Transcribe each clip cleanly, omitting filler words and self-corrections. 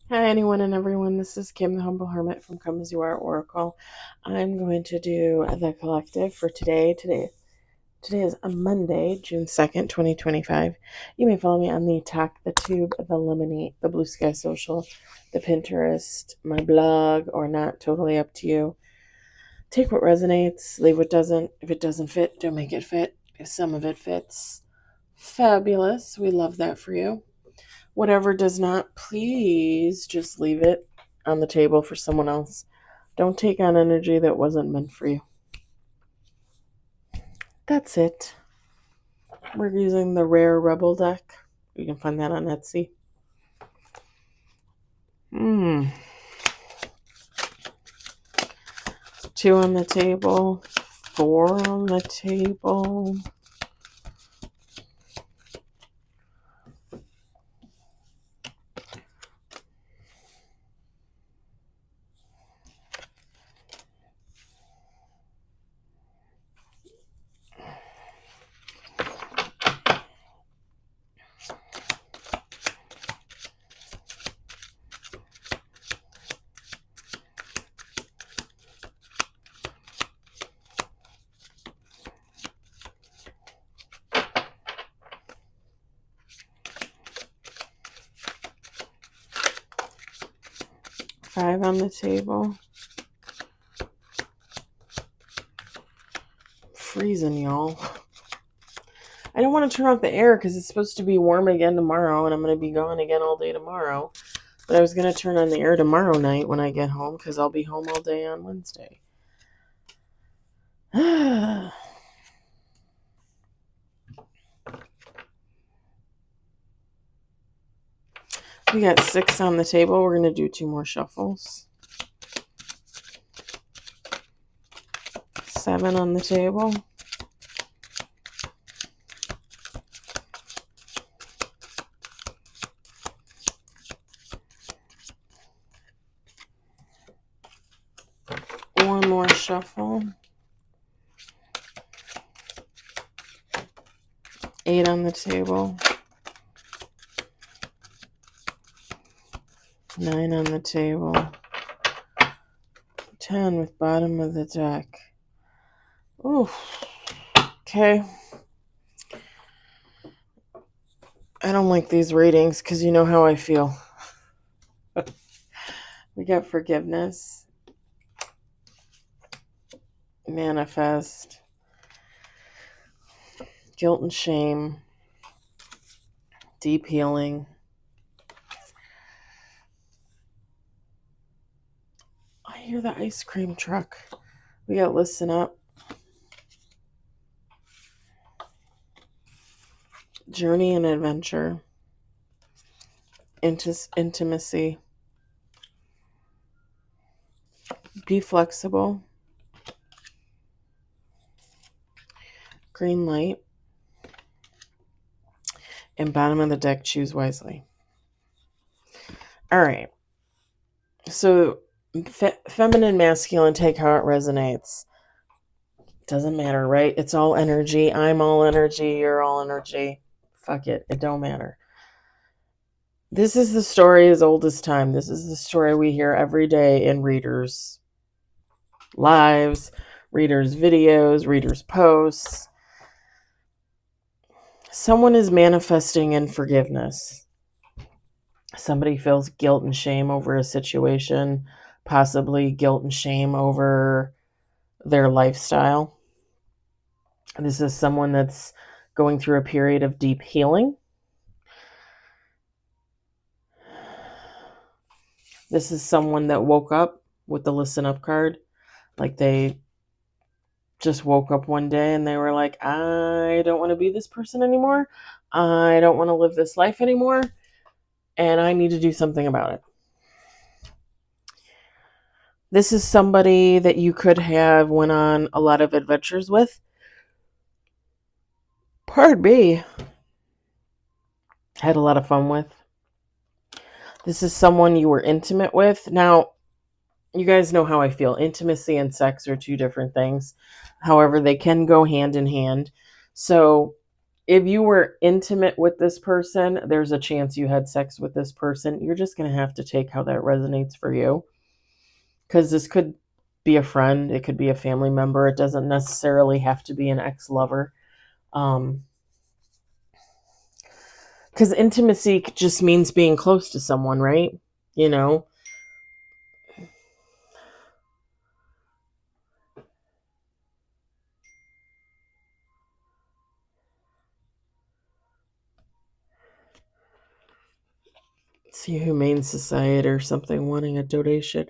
Hi, anyone and everyone. This is Kim, the Humble Hermit from Come As You Are Oracle. I'm going to do the collective for today. Today is a Monday, June 2nd, 2025. You may follow me on the Talk, the Tube, the Lemonade, the Blue Sky Social, the Pinterest, my blog, or not. Totally up to you. Take what resonates, leave what doesn't. If it doesn't fit, don't make it fit. If some of it fits, fabulous. We love that for you. Whatever does not, please just leave it on the table for someone else. Don't take on energy that wasn't meant for you. That's it. We're using the Rare Rebel deck. You can find that on Etsy. Two on the table. Four on the table. Five on the table. Freezing, y'all. I don't want to turn off the air because it's supposed to be warm again tomorrow, and I'm going to be gone again all day tomorrow. But I was going to turn on the air tomorrow night when I get home because I'll be home all day on Wednesday. We got 6 on the table. We're going to do 2 more shuffles. 7 on the table. One more shuffle. 8 on the table. 9 on the table. 10 with bottom of the deck. Ooh. Okay. I don't like these readings because you know how I feel. We got forgiveness. Manifest. Guilt and shame. Deep healing. I hear the ice cream truck. We got listen up. Journey and adventure. Intimacy. Be flexible. Green light. And bottom of the deck, choose wisely. All right. So feminine, masculine, take how it resonates. Doesn't matter, right? It's all energy. I'm all energy. You're all energy. Fuck it. It don't matter. This is the story as old as time. This is the story we hear every day in readers' lives, readers' videos, readers' posts. Someone is manifesting in forgiveness. Somebody feels guilt and shame over a situation, possibly guilt and shame over their lifestyle. This is someone that's going through a period of deep healing. This is someone that woke up with the listen up card. Like they just woke up one day and they were like, I don't want to be this person anymore. I don't want to live this life anymore. And I need to do something about it. This is somebody that you could have went on a lot of adventures with. Pardon me. Had a lot of fun with. This is someone you were intimate with. Now, you guys know how I feel. Intimacy and sex are two different things. However, they can go hand in hand. So if you were intimate with this person, there's a chance you had sex with this person. You're just going to have to take how that resonates for you. Because this could be a friend, it could be a family member. It doesn't necessarily have to be an ex-lover. Because intimacy just means being close to someone, right? You know? See, Humane Society or something wanting a donation.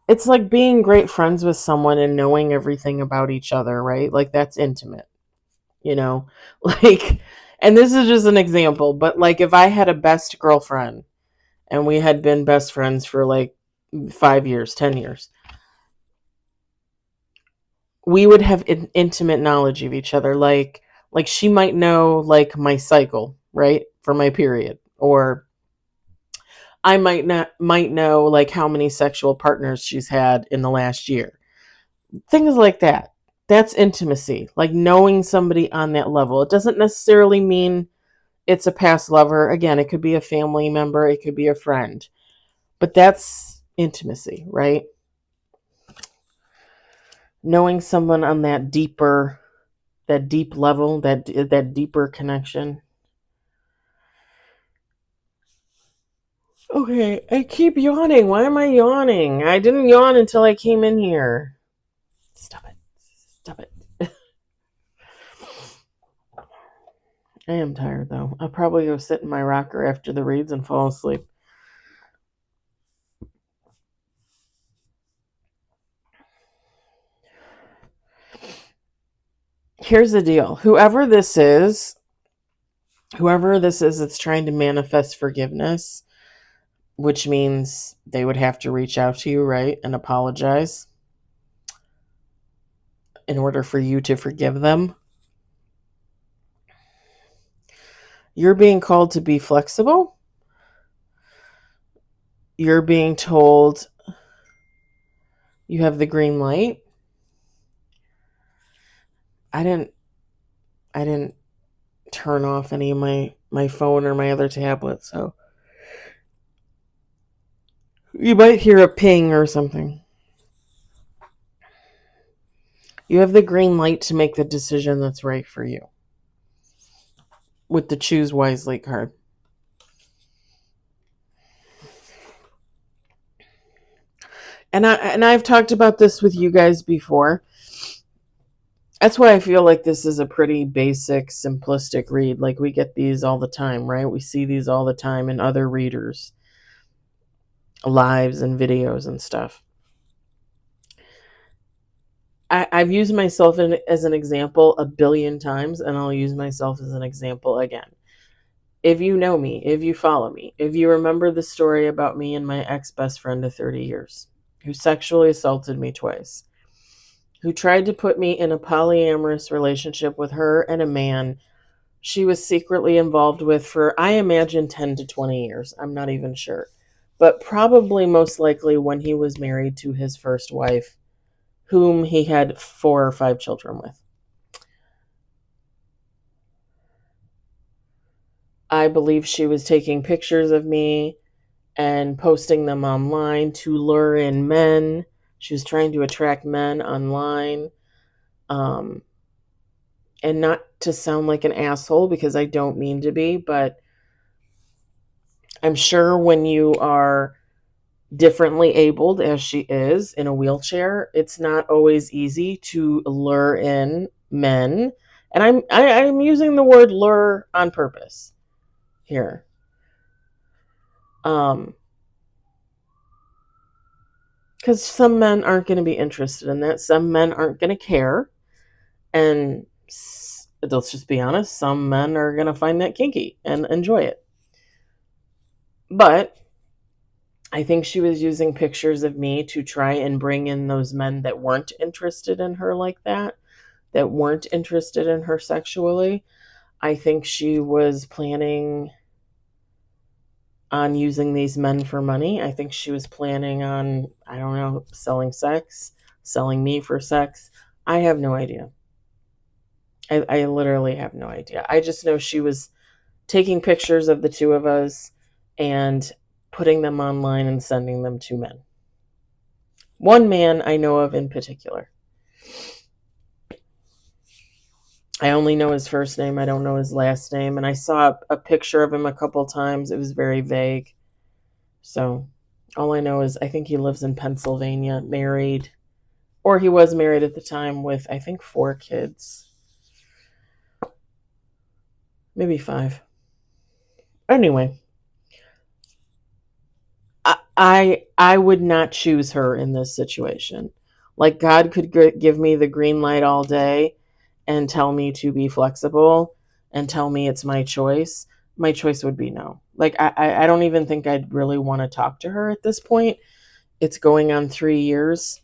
It's like being great friends with someone and knowing everything about each other, right? Like that's intimate, you know? Like, and this is just an example, but like if I had a best girlfriend and we had been best friends for like 5 years, 10 years, we would have intimate knowledge of each other. Like she might know like my cycle, right? For my period, or I might know like how many sexual partners she's had in the last year. Things like that. That's intimacy. Like knowing somebody on that level. It doesn't necessarily mean it's a past lover. Again, it could be a family member, it could be a friend. But that's intimacy, right? Knowing someone on that deep level, that deeper connection. Okay, I keep yawning. Why am I yawning? I didn't yawn until I came in here. Stop it. Stop it. I am tired though. I'll probably go sit in my rocker after the reads and fall asleep. Here's the deal. Whoever this is that's trying to manifest forgiveness, which means they would have to reach out to you, right, and apologize in order for you to forgive them. You're being called to be flexible. You're being told you have the green light. I didn't turn off any of my phone or my other tablet, so you might hear a ping or something. You have the green light to make the decision that's right for you with the Choose Wisely card. And I've talked about this with you guys before. That's why I feel like this is a pretty basic, simplistic read. Like we get these all the time, right? We see these all the time in other readers' lives and videos and stuff. I've used myself as an example a billion times, and I'll use myself as an example again. If you know me, if you follow me, if you remember the story about me and my ex-best friend of 30 years, who sexually assaulted me twice, who tried to put me in a polyamorous relationship with her and a man she was secretly involved with for, I imagine, 10 to 20 years. I'm not even sure. But probably most likely when he was married to his first wife, whom he had 4 or 5 children with. I believe she was taking pictures of me and posting them online to lure in men. She was trying to attract men online. And not to sound like an asshole, because I don't mean to be, but I'm sure when you are differently abled, as she is, in a wheelchair, it's not always easy to lure in men. And I'm using the word lure on purpose here. Because some men aren't going to be interested in that. Some men aren't going to care. And let's just be honest, some men are going to find that kinky and enjoy it. But I think she was using pictures of me to try and bring in those men that weren't interested in her like that weren't interested in her sexually. I think she was planning on using these men for money. I think she was planning on, I don't know, selling sex, selling me for sex. I have no idea. I literally have no idea. I just know she was taking pictures of the two of us and putting them online and sending them to men. One man I know of in particular. I only know his first name. I don't know his last name. And I saw a picture of him a couple times. It was very vague. So all I know is I think he lives in Pennsylvania, married, or he was married at the time with, I think, 4 kids. Maybe 5. Anyway, I would not choose her in this situation. Like, God could give me the green light all day and tell me to be flexible and tell me it's my choice. My choice would be no. Like, I don't even think I'd really want to talk to her at this point. It's going on 3 years.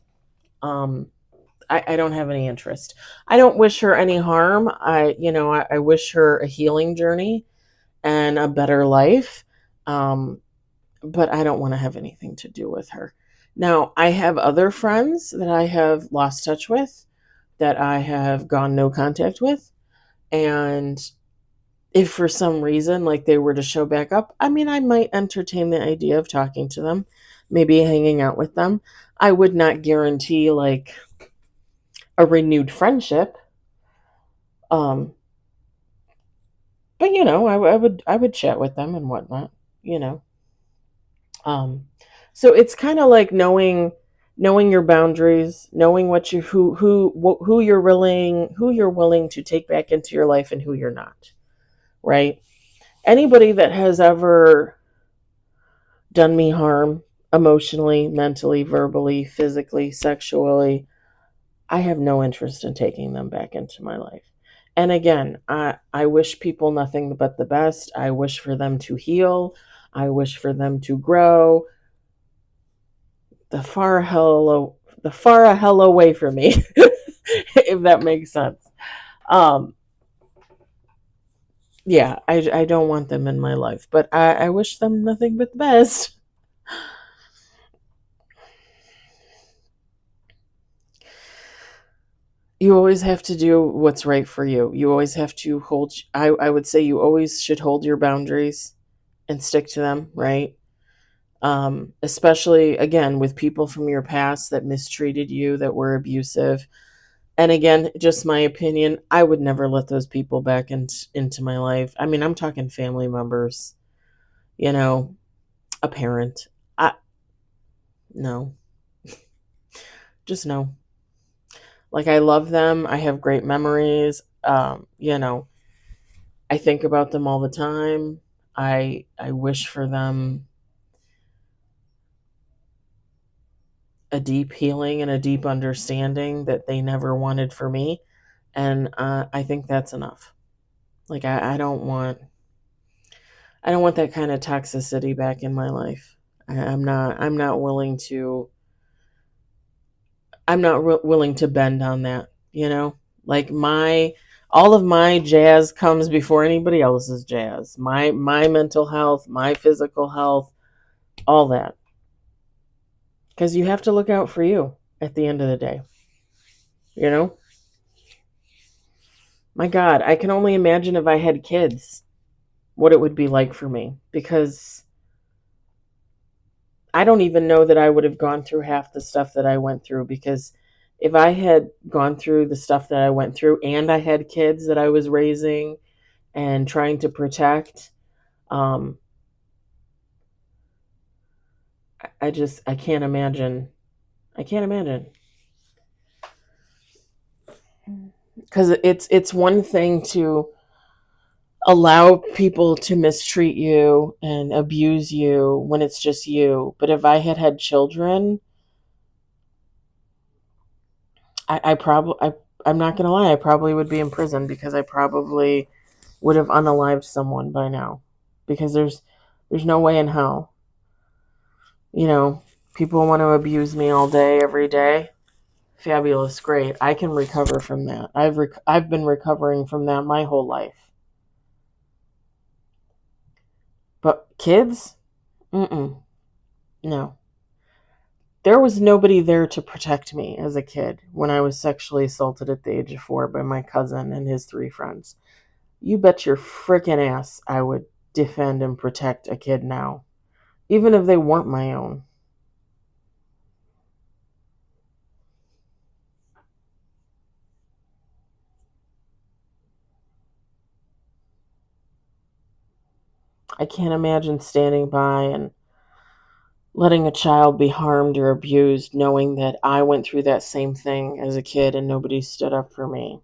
I don't have any interest. I don't wish her any harm. I wish her a healing journey and a better life. But I don't want to have anything to do with her. Now, I have other friends that I have lost touch with, that I have gone no contact with. And if for some reason, like, they were to show back up, I mean, I might entertain the idea of talking to them, maybe hanging out with them. I would not guarantee, like, a renewed friendship. Um, but I would chat with them and whatnot, you know. So it's kind of like knowing your boundaries, knowing what you who you're willing to take back into your life and who you're not, right? Anybody that has ever done me harm emotionally, mentally, verbally, physically, sexually, I have no interest in taking them back into my life. And again, I wish people nothing but the best. I wish for them to heal. I wish for them to grow. The far hell away from me, if that makes sense. Um, yeah, I don't want them in my life, but I wish them nothing but the best. You always have to do what's right for you. You always have to I would say you always should hold your boundaries and stick to them, right? Especially, again, with people from your past that mistreated you, that were abusive. And again, just my opinion, I would never let those people back into my life. I mean, I'm talking family members, you know, a parent. I No, just no. Like, I love them. I have great memories. I think about them all the time. I wish for them a deep healing and a deep understanding that they never wanted for me, and I think that's enough. Like, I don't want that kind of toxicity back in my life. I'm not willing to. Willing to bend on that. Like, my all of my jazz comes before anybody else's jazz. My mental health, my physical health, all that. Because you have to look out for you at the end of the day. You know, my God, I can only imagine if I had kids, what it would be like for me. Because I don't even know that I would have gone through half the stuff that I went through, because if I had gone through the stuff that I went through and I had kids that I was raising and trying to protect, um, I can't imagine. I can't imagine. Because it's one thing to allow people to mistreat you and abuse you when it's just you. But if I had children, I'm not gonna lie, I probably would be in prison, because I probably would have unalived someone by now, because there's no way in hell. People want to abuse me all day, every day. Fabulous, great. I can recover from that. I've been recovering from that my whole life. But kids, no. There was nobody there to protect me as a kid when I was sexually assaulted at the age of 4 by my cousin and his 3 friends. You bet your frickin' ass I would defend and protect a kid now, even if they weren't my own. I can't imagine standing by and letting a child be harmed or abused, knowing that I went through that same thing as a kid and nobody stood up for me.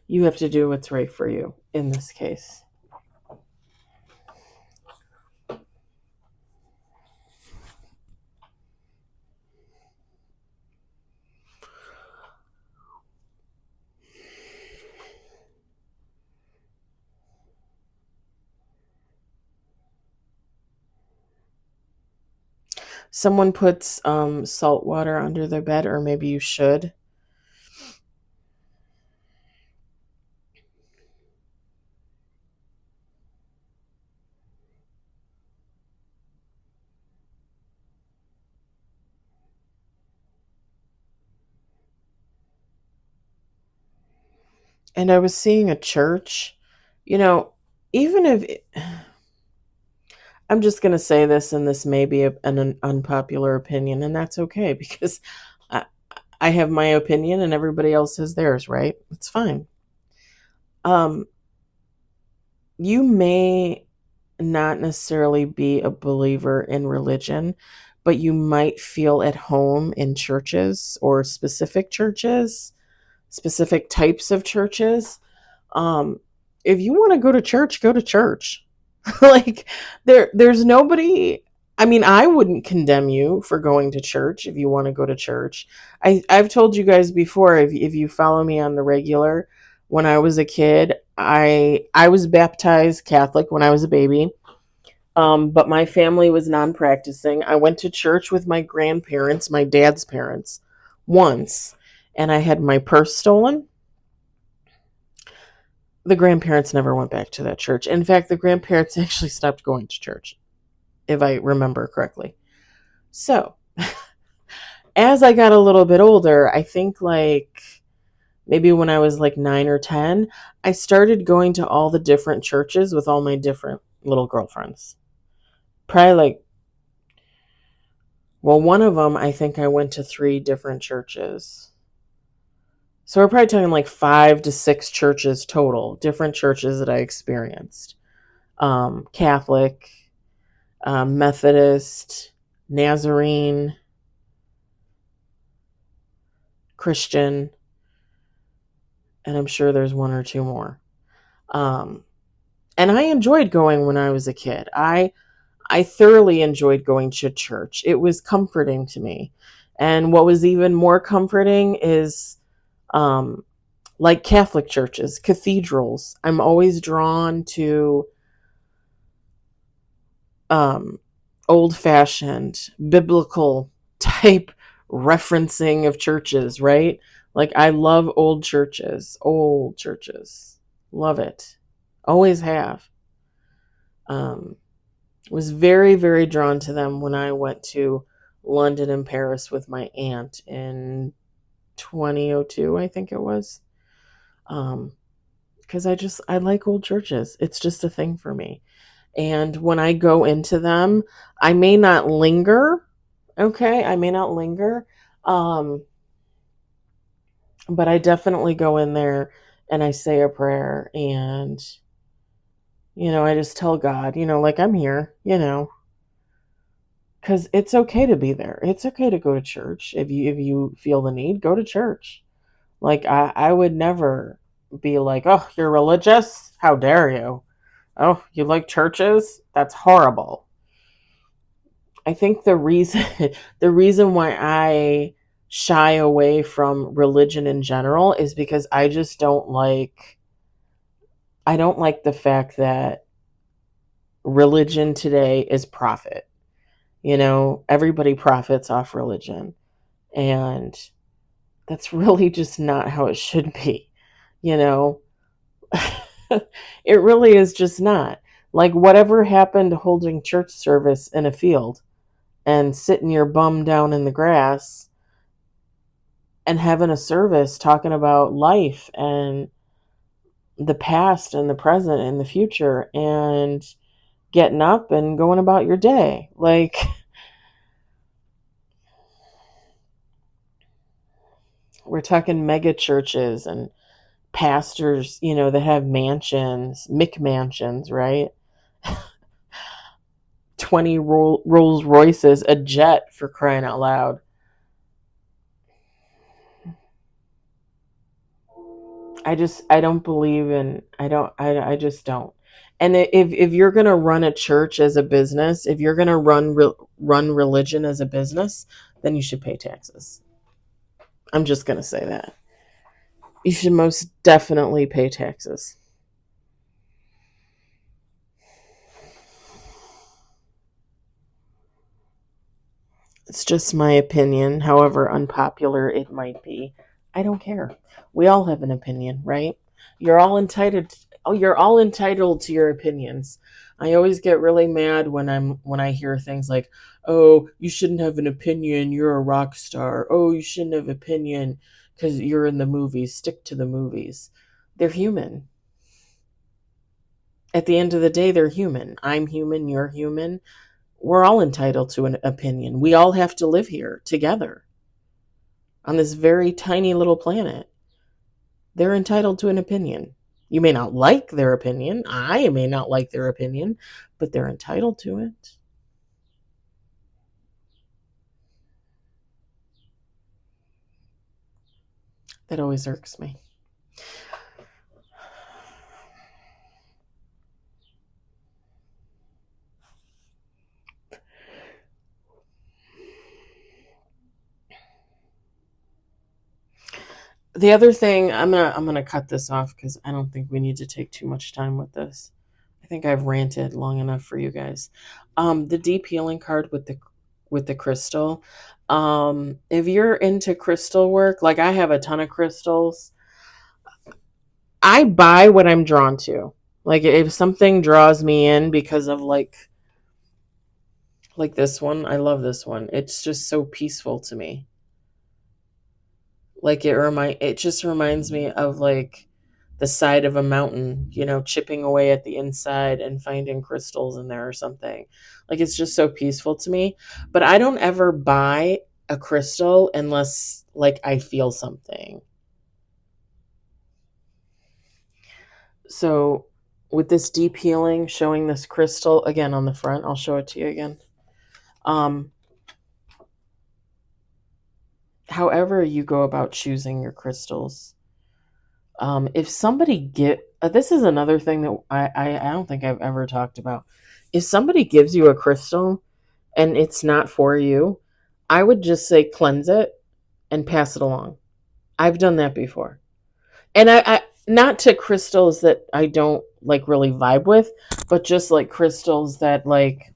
You have to do what's right for you in this case. Someone puts salt water under their bed, or maybe you should. And I was seeing a church, you know, even if I'm just going to say this, and this may be an unpopular opinion, and that's okay because I, I have my opinion and everybody else has theirs, right? It's fine. Um, you may not necessarily be a believer in religion, but you might feel at home in churches or specific types of churches. Um, if you want to go to church, go to church. Like there's nobody. I mean, I wouldn't condemn you for going to church if you want to go to church. I've told you guys before, if you follow me on the regular, when I was a kid, I was baptized Catholic when I was a baby. But my family was non-practicing. I went to church with my grandparents, my dad's parents, once, and I had my purse stolen. The grandparents never went back to that church. In fact, the grandparents actually stopped going to church, if I remember correctly. So, as I got a little bit older, I think like maybe when I was like 9 or 10, I started going to all the different churches with all my different little girlfriends. Probably like, well, one of them, I think I went to 3 different churches. So we're probably talking like 5 to 6 churches total, different churches that I experienced. Catholic, Methodist, Nazarene, Christian, and I'm sure there's 1 or 2 more. And I enjoyed going when I was a kid. I thoroughly enjoyed going to church. It was comforting to me. And what was even more comforting is like Catholic churches, cathedrals. I'm always drawn to old-fashioned, biblical type referencing of churches, right? Like I love old churches. Love it. Always have. Was very, very drawn to them when I went to London and Paris with my aunt in 2002, I think it was. Because I like old churches. It's just a thing for me. And when I go into them, I may not linger. Okay, I may not linger. But I definitely go in there and I say a prayer, and I just tell God, like I'm here, because it's okay to be there. It's okay to go to church. If you feel the need, go to church. Like I would never be like, oh, you're religious? How dare you? Oh, you like churches? That's horrible. I think the reason the reason why I shy away from religion in general is because I don't like the fact that religion today is profit. Everybody profits off religion, and that's really just not how it should be. you know. It really is just not. Like, whatever happened to holding church service in a field and sitting your bum down in the grass and having a service talking about life and the past and the present and the future and getting up and going about your day? Like, we're talking mega churches and pastors, that have mansions, McMansions, right? 20 Rolls Royces, a jet, for crying out loud. I don't believe in, I just don't. And if you're going to run a church as a business, if you're going to run religion as a business, then you should pay taxes. I'm just going to say that. You should most definitely pay taxes. It's just my opinion, however unpopular it might be. I don't care. We all have an opinion, right? You're all entitled. Oh, you're all entitled to your opinions. I always get really mad when I hear things like, "Oh, you shouldn't have an opinion. You're a rock star. Oh, you shouldn't have opinion because you're in the movies. Stick to the movies." They're human. At the end of the day, they're human. I'm human. You're human. We're all entitled to an opinion. We all have to live here together on this very tiny little planet. They're entitled to an opinion. You may not like their opinion. I may not like their opinion, but they're entitled to it. That always irks me. The other thing, I'm gonna cut this off because I don't think we need to take too much time with this. I think I've ranted long enough for you guys. The deep healing card with the crystal. If you're into crystal work, like I have a ton of crystals, I buy what I'm drawn to. Like, if something draws me in because of like this one, I love this one. It's just so peaceful to me. Like, it just reminds me of like the side of a mountain, chipping away at the inside and finding crystals in there or something. Like, it's just so peaceful to me. But I don't ever buy a crystal unless like I feel something. So with this deep healing, showing this crystal again on the front, I'll show it to you again. Um, However you go about choosing your crystals, if somebody this is another thing that I don't think I've ever talked about. If somebody gives you a crystal and it's not for you, I would just say cleanse it and pass it along. I've done that before. And I not to crystals that I don't like really vibe with, but just like crystals that like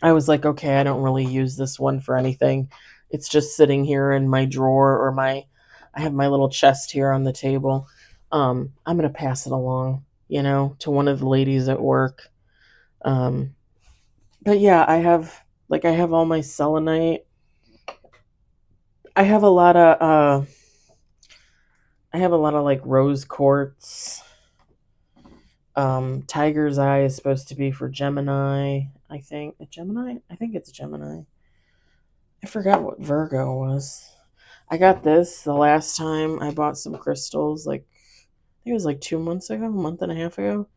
I was like, okay, I don't really use this one for anything. It's just sitting here in my drawer or I have my little chest here on the table. I'm gonna pass it along, to one of the ladies at work. Um, but yeah, I have all my selenite. I have a lot of like rose quartz. Tiger's eye is supposed to be for Gemini. I think Gemini. I think it's Gemini. I forgot what Virgo was. I got this the last time I bought some crystals. Like, I think it was like 2 months ago, a month and a half ago.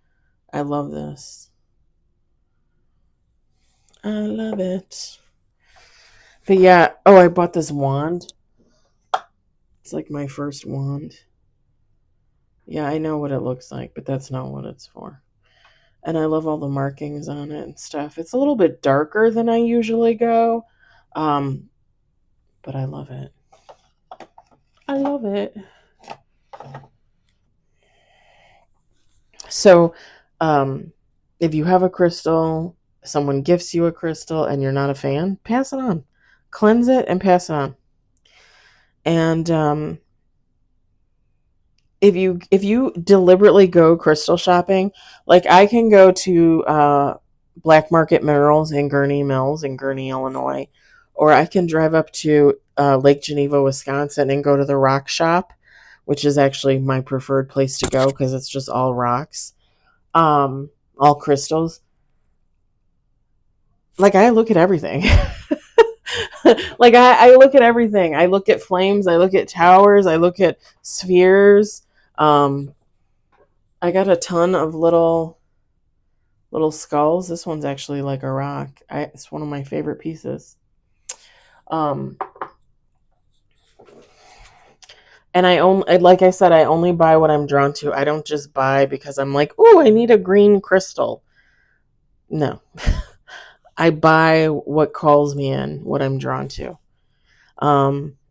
I love this. I love it. But yeah, I bought this wand. It's like my first wand. Yeah, I know what it looks like, but that's not what it's for. And I love all the markings on it and stuff. It's a little bit darker than I usually go. Um, but I love it. I love it. So, if you have a crystal, someone gifts you a crystal and you're not a fan, pass it on. Cleanse it and pass it on. And if you deliberately go crystal shopping, like I can go to Black Market Minerals in Gurnee Mills in Gurnee, Illinois, or I can drive up to Lake Geneva, Wisconsin, and go to the Rock Shop, which is actually my preferred place to go because it's just all rocks, all crystals. Like I look at everything. Like I look at everything. I look at flames. I look at towers. I look at spheres. Um, I got a ton of little skulls. This one's actually like a rock. It's one of my favorite pieces. Um, and I only, like I said, I only buy what I'm drawn to. I don't just buy because I'm like, oh, I need a green crystal. No, I buy what calls me in, what I'm drawn to.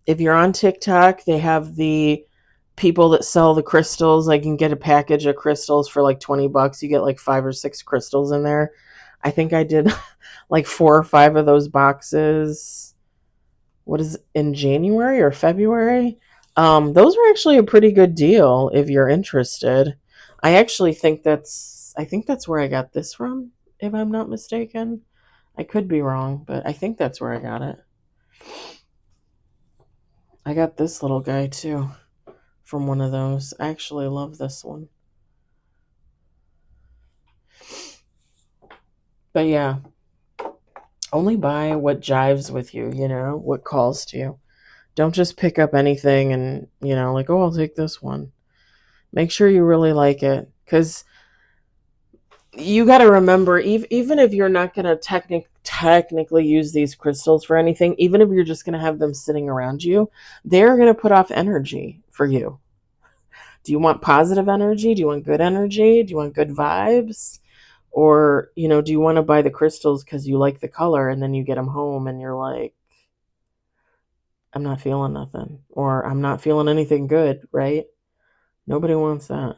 If you're on TikTok, they have the people that sell the crystals. I can get a package of crystals for like $20. You get like 5 or 6 crystals in there. I think I did like 4 or 5 of those boxes. What is it, in January or February? Those were actually a pretty good deal if you're interested. I think that's where I got this from, if I'm not mistaken. I could be wrong, but I think that's where I got it. I got this little guy too from one of those. I actually love this one. But yeah, only buy what jives with you, what calls to you. Don't just pick up anything and, like, oh, I'll take this one. Make sure you really like it. Because you got to remember, even if you're not going to technically use these crystals for anything, even if you're just going to have them sitting around you, they're going to put off energy for you. Do you want positive energy? Do you want good energy? Do you want good vibes? Or, do you want to buy the crystals because you like the color and then you get them home and you're like, I'm not feeling nothing, or I'm not feeling anything good, right? Nobody wants that.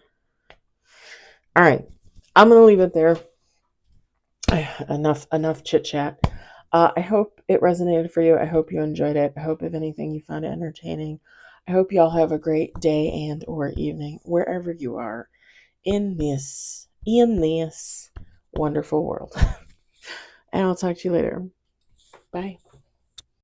All right. I'm going to leave it there. Enough chit chat. I hope it resonated for you. I hope you enjoyed it. I hope, if anything, you found it entertaining. I hope you all have a great day and or evening wherever you are in this wonderful world. And I'll talk to you later. Bye.